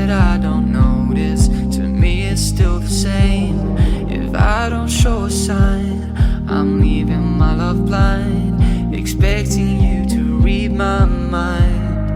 that I don't notice. To me it's still the same. If I don't show a sign, I'm leaving my love blind, expecting you to read my mind.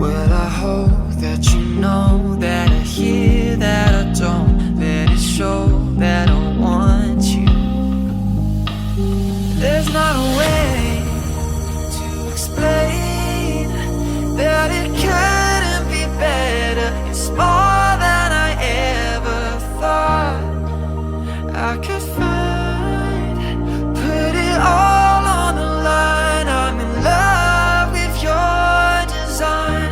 Well, I hope that you know that I hear that I don't. Let it show that I want you. There's not a way to explain that it couldn't be better. It's more than I ever thought I could find. Put it all on the line. I'm in love with your design.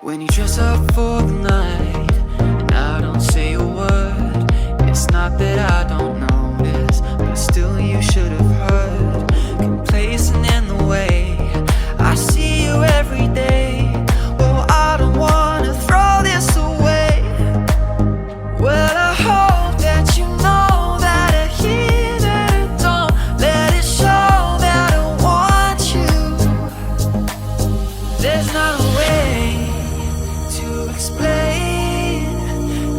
When you dress up for the night and I don't say a word, it's not that I don't notice, but still you should have heard. Complacent in the way I see you every day. Oh, I don't wanna throw this away. Well, I hope that you know that I hear that I don't. Let it show that I want you. There's not a way to explain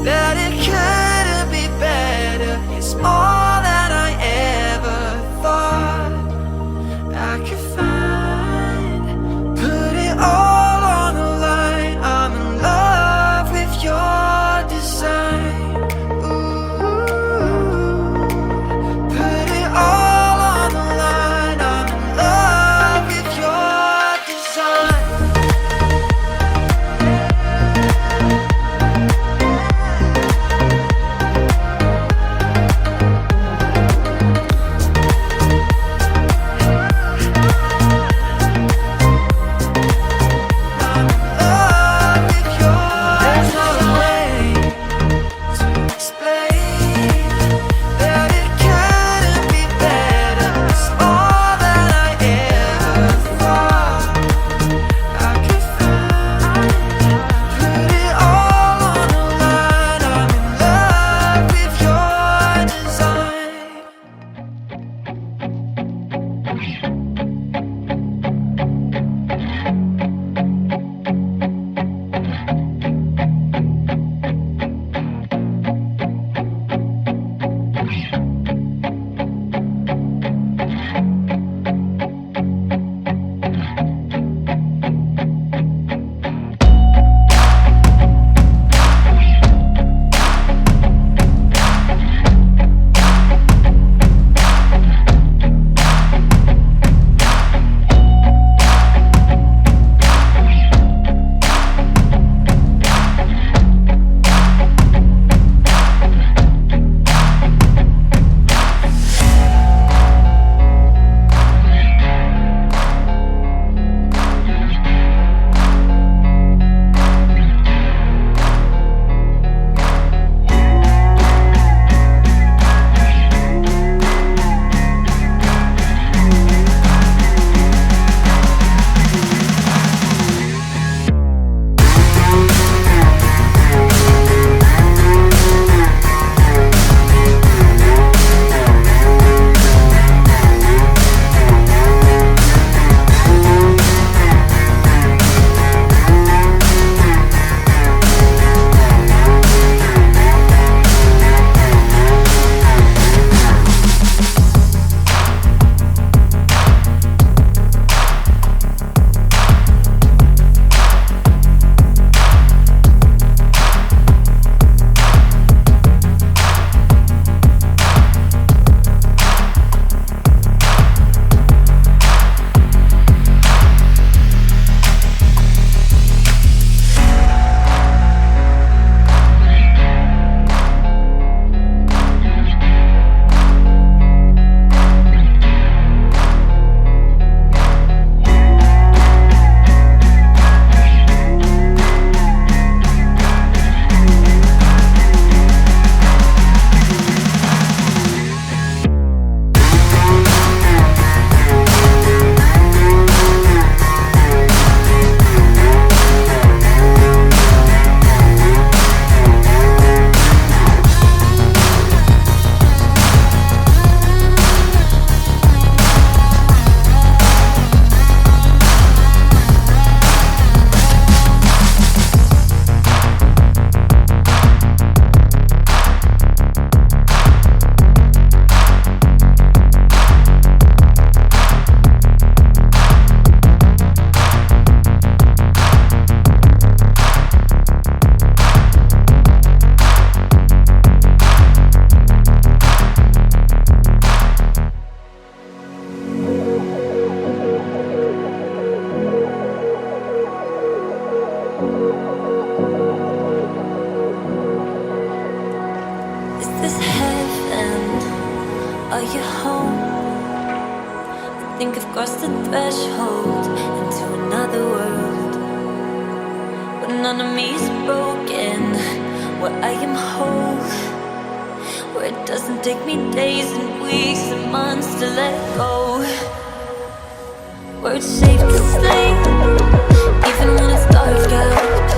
that it couldn't be better. It's more than I ever thought. are you home? I think I've crossed the threshold into another world, where none of me is broken, where I am whole, where it doesn't take me days and weeks and months to let go, where it's safe to sleep even when it's dark out,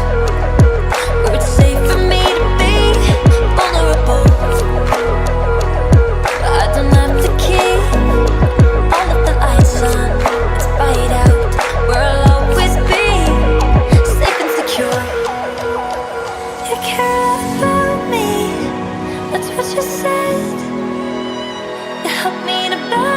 where it's safe for me to be vulnerable. I don't have to keep all of the lights on. Let's buy it out, where I'll always be safe and secure. You care about me, that's what you said. You helped me to balance